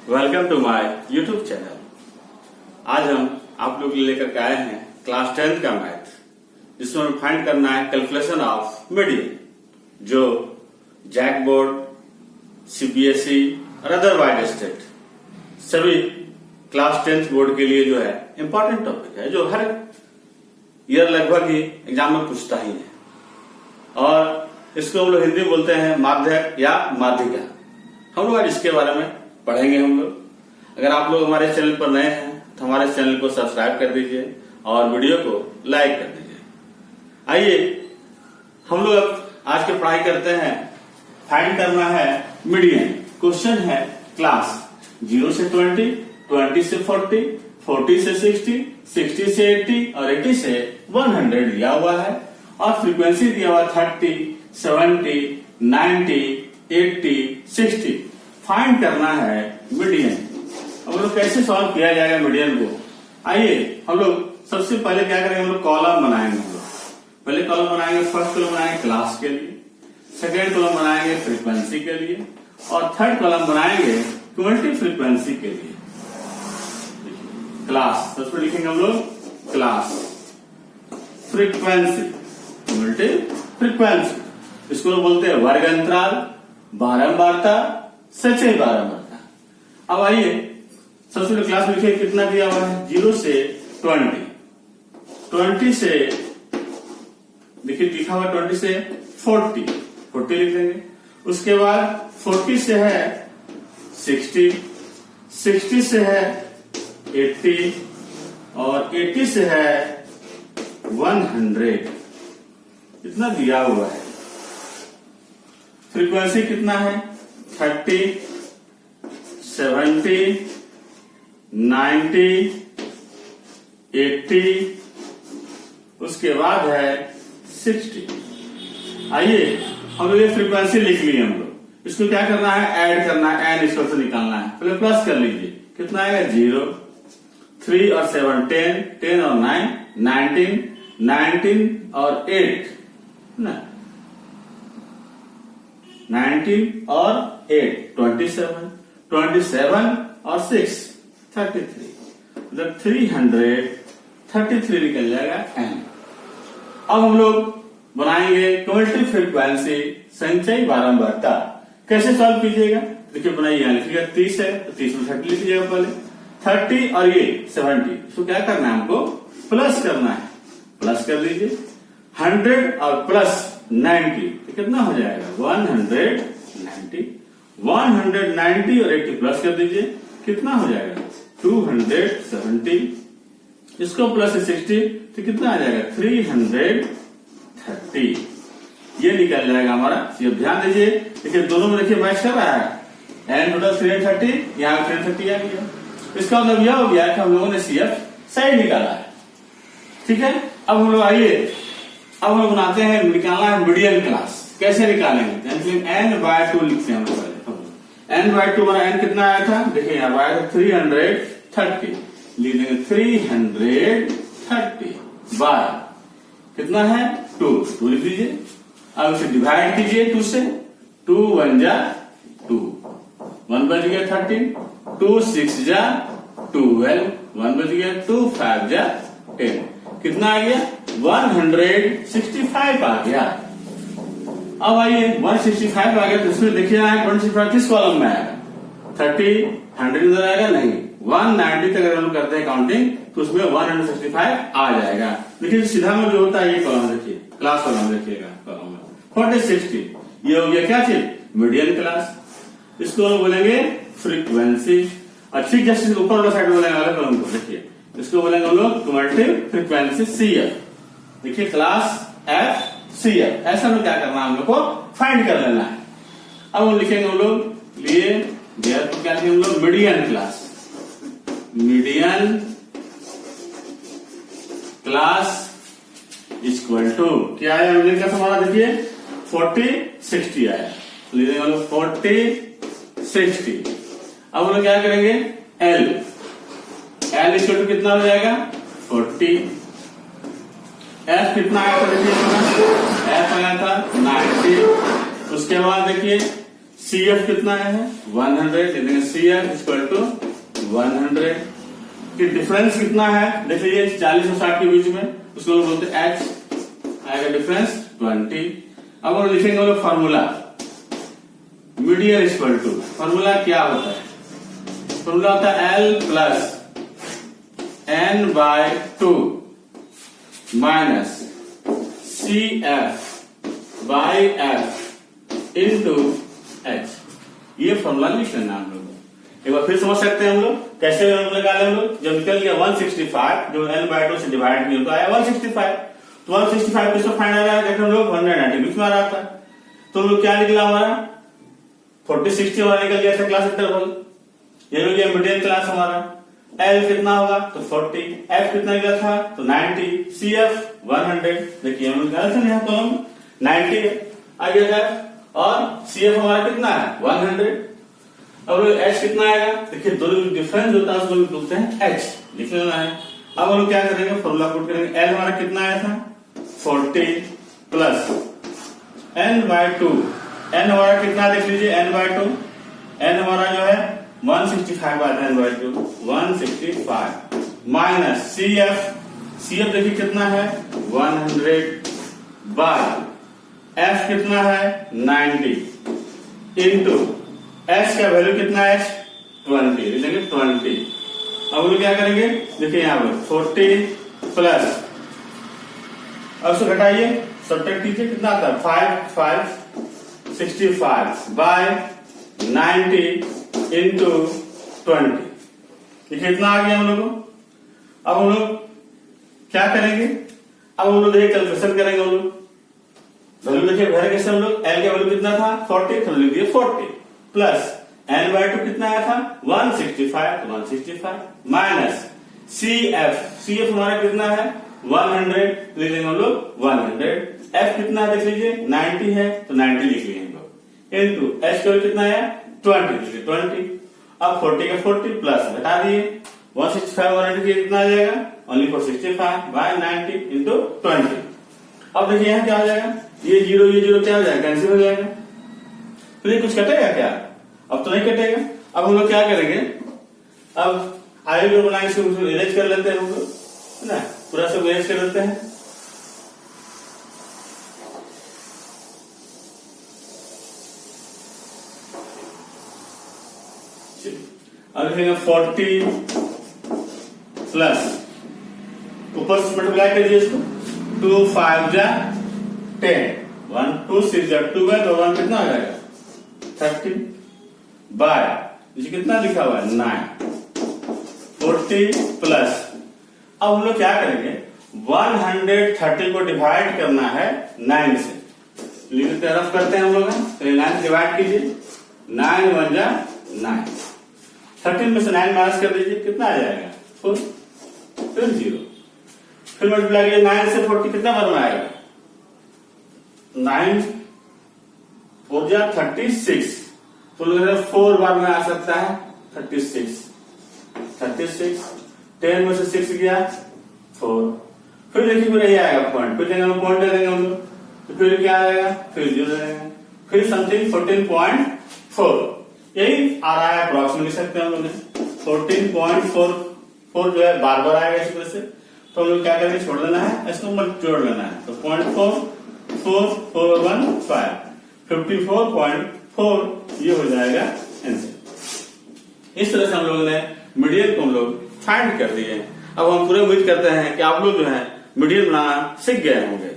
Welcome to my YouTube channel. आज हम आप लोग लेकर के आए हैं क्लास 10th का मैथ, जिसमें हमें फाइंड करना है कैलकुलेशन ऑफ मीडियन, जो जैक बोर्ड, सीबीएसई और अदर वाइड स्टेट सभी क्लास 10th बोर्ड के लिए जो है इंपॉर्टेंट टॉपिक है, जो हर ईयर लगभग ही एग्जाम में पूछता ही है। और इसको हम लोग हिंदी बोलते हैं माध्यक या माध्यिका। हम लोग आज इसके बारे में पढ़ेंगे। हम लोग अगर आप लोग हमारे चैनल पर नए हैं तो हमारे चैनल को सब्सक्राइब कर दीजिए और वीडियो को लाइक कर दीजिए। आइए हम लोग अब आज की पढ़ाई करते हैं। फाइंड करना है मीडियन। क्वेश्चन है क्लास 0 से 20, 20 से 40, 40 से 60, 60 से 80 और 80 से 100 दिया हुआ है और फ्रीक्वेंसी दिया हुआ 30, 70, 90, 80, 60। फाइंड करना है मीडियन। अब हम लोग कैसे सॉल्व किया जाएगा मीडियन को? आइए हम लोग सबसे पहले क्या करेंगे, हम लोग कॉलम बनाएंगे। हम लोग पहले कॉलम बनाएंगे। फर्स्ट कॉलम बनाएंगे क्लास के लिए, सेकेंड कॉलम बनाएंगे फ्रीक्वेंसी के लिए और थर्ड कॉलम बनाएंगे क्यूमुलेटिव फ्रीक्वेंसी के लिए। क्लास सबसे लिखेंगे हम लोग क्लास, फ्रीक्वेंसी, क्यूमुलेटिव फ्रीक्वेंसी। इसको लोग बोलते हैं वर्ग अंतराल, बारंबारता, सचेत बारंबारता। अब आइए सबसे पहले क्लास में लिखिए कितना दिया हुआ है, 0 से 20, 20 से देखिए लिखा हुआ 20 से 40, 40 लिख देंगे। उसके बाद 40 से है 60, 60 से है 80 और 80 से है 100। इतना दिया हुआ है। फ्रीक्वेंसी कितना है, 30, 70, 90, 80, उसके बाद है 60। आइए हम लोग ये फ्रीक्वेंसी लिख लिए। हम लोग इसको क्या करना है, ऐड करना है, एन इसको से निकालना है। पहले प्लस कर लीजिए, कितना आएगा 0, 3 और 7 10, 10 और 9 19, 19 और 8 ना 19 और 8 27, 27 और 6 33, मतलब 333 निकल जाएगा एन। अब हम लोग बनाएंगे क्यूमुलेटिव फ्रीक्वेंसी, संचयी बारंबारता। कैसे सॉल्व कीजिएगा, देखिए बनाइए। यहाँ लिखिएगा 30 है तो 30 में 30 लिख लीजिएगा पहले, 30 और ये 70, इसको क्या करना है, हमको प्लस करना है। प्लस कर लीजिए। 100 और प्लस 90 तो कितना हो जाएगा, 190। 190 और 80 प्लस कर दीजिए, कितना हो जाएगा 270। इसको प्लस 60 तो कितना आ जाएगा 330। ये निकल जाएगा हमारा। ये ध्यान दीजिए, देखिए दोनों में देखिए मैच कर रहा है। एन टोटल 330, यहाँ 330 आ गया। इसका मतलब यह हो गया कि हम लोगों ने सीएफ सही निकाला है। ठीक है। अब हम लोग आइए, अब हम लोग बनाते हैं, निकालना है मीडियन क्लास। कैसे निकालेंगे, n/2 लिखते हैं हम लोग। n/2 हमारा n कितना आया था, देखिए यहाँ बाय 330 लिख देंगे। 330 बाय कितना है 2 लिख दीजिए। अब इसे डिवाइड कीजिए 2 से, 2 1 जा 2, 1 बच गया 13, 2 6 जा 12, 1 बच गया 2 5 जा 10, कितना आ गया 165 आ गया। अब आइए 165 आ गया तो इसमें देखिए आएगा 165 किस कॉलम में आएगा, 30, 100 इधर आएगा नहीं, 190 तक अगर हम करते हैं काउंटिंग तो उसमें 165 आ जाएगा। देखिए सीधा में जो होता है ये कॉलम देखिए, क्लास कॉलम देखिएगा, कॉलम में 40 60 ये हो गया क्या चीज, मीडियन क्लास। इसको हम बोलेंगे फ्रीक्वेंसी। और ठीक जैसे ऊपर वाला साइड बोलेंगे वाले कॉलम को, देखिए इसको बोलेंगे हम लोग क्यूमुलेटिव फ्रीक्वेंसी CF। देखिए क्लास F CF, ऐसा में क्या करना है, हम लोग को फाइंड कर लेना है। अब हम लिखेंगे हम लोग लिए तो क्या लिखेंगे हम लोग, median class. Median class equal to क्या है, मीडियन क्लास हमारा देखिए 40 60 आया, ले देंगे हम लोग 40 60। अब हम लोग क्या करेंगे, L इक्वल टू कितना हो जाएगा 40। F कितना आया था, देखिए F आया था 90। उसके बाद देखिए CF कितना है 100, CF इक्वल टू 100 कि डिफरेंस कितना है देख लीजिए 40 और 60 के बीच में, उसको हम बोलते हैं h, आएगा डिफरेंस 20। अब हम लिखेंगे हम लोग formula median equal to, formula क्या होता है, फॉर्मूला होता है L plus n/2 minus CF/F into h। ये फॉर्मूला लिख लेना हम लोग। एक बार फिर समझ सकते हैं हम लोग कैसे निकाले हम लोग। जब निकल गया 165 जो n/2 से डिवाइड किया तो आया 165, तो 165 किसको फाइंड आ रहा है देखो हम लोग 190 बीच में आ रहा था, तो हम लोग क्या निकला हमारा 40-60 हमारा निकल गया था क्लास इंटरवल, ये हो गया मीडियन क्लास हमारा। L कितना होगा तो 40, F कितना निकला था तो 90, CF 100। देखिए हम लोग गलत है यहाँ कॉलम 90 आगे गया और CF हमारा कितना है 100। अब H कितना आएगा देखिए, दोनों डिफरेंस होता है उसको बोलते हैं H, लिख लेना है। अब हम लोग क्या करेंगे फॉर्मूला पुट करेंगे। L हमारा कितना आया था 40 प्लस n/2, n हमारा कितना देख लीजिए n/2, n हमारा जो है 165 आता है n/2 165 माइनस CF देखिए कितना है 100 बाय F कितना है 90 इंटू H का वैल्यू कितना है 20, लिखेंगे 20। अब लोग क्या करेंगे देखिए यहाँ पर 40 प्लस, अब उसको घटाइए सब्ट्रैक्ट कीजिए कितना आता है 565 बाय 90 इंटू 20, ये कितना आ गया हम लोग को। अब हम लोग क्या करेंगे, अब हम लोग देखिए कैलकुलेशन करेंगे हम लोग। वैल्यू देखिए घर कैसे हम लोग L का वैल्यू कितना था 40, तो लिख दिए 40 प्लस n/2 कितना आया था 165, तो 165 माइनस CF हमारा कितना है 100, लिख लेंगे हम लोग 100। F कितना है देख लीजिए 90 है तो 90 लिख लिए हम लोग इंटू H का कितना है 20, 20। अब 40 का 40 प्लस घटा दिए 165 100 कितना आ जाएगा ओनली 465 बाय 90 इंटू 20। अब देखिए यहाँ क्या हो जाएगा, ये जीरो क्या हो जाएगा कैंसिल हो जाएगा, तो ये कुछ कटेगा क्या, अब तो नहीं कटेगा। अब हम लोग क्या करेंगे, अब आगे जो बनाएंगे इसको इरेज कर लेते हैं हम लोग, है ना, पूरा सब इरेज कर लेते हैं। अब लिखेंगे 40 प्लस ऊपर से मल्टीप्लाई कर दीजिए इसको 2 5 जा 10 1 2 6 जा 2 गया तो 1 कितना आ जाएगा 30 बाय ये कितना लिखा हुआ है 9 40 प्लस। अब हम लोग क्या करेंगे 130 को डिवाइड करना है 9 से, लिमिट तरफ करते हैं हम लोग, तो 9 डिवाइड कीजिए 9 1 जा 9, 13 में से 9 माइनस कर दीजिए कितना आ जाएगा 4, फिर 0, फिर मल्टीप्लाई कीजिए 9 से 40 कितना बार में आएगा 9 4 जा 36, तो 4 बार में आ सकता है 36 10 में से 6 गया 4, फिर देखिए फिर यही आएगा पॉइंट, फिर देंगे हम पॉइंट दे देंगे हम लोग, तो फिर क्या आएगा फिर 0 देंगे, फिर समथिंग 14.4 यही आ रहा है अप्रोक्सीमेटली सकते हैं हम लोग 14.44 जो है बार बार आएगा इस वजह से, तो हम लोग क्या करेंगे छोड़ देना है इसको मत जोड़ लेना है, तो 0.4415 54.4 ये हो जाएगा आंसर। इस तरह से हम लोगों ने मीडियन को हम लोग फाइंड कर दिए। अब हम पूरे उम्मीद करते हैं कि आप लोग जो है मीडियन बनाना सीख गए होंगे।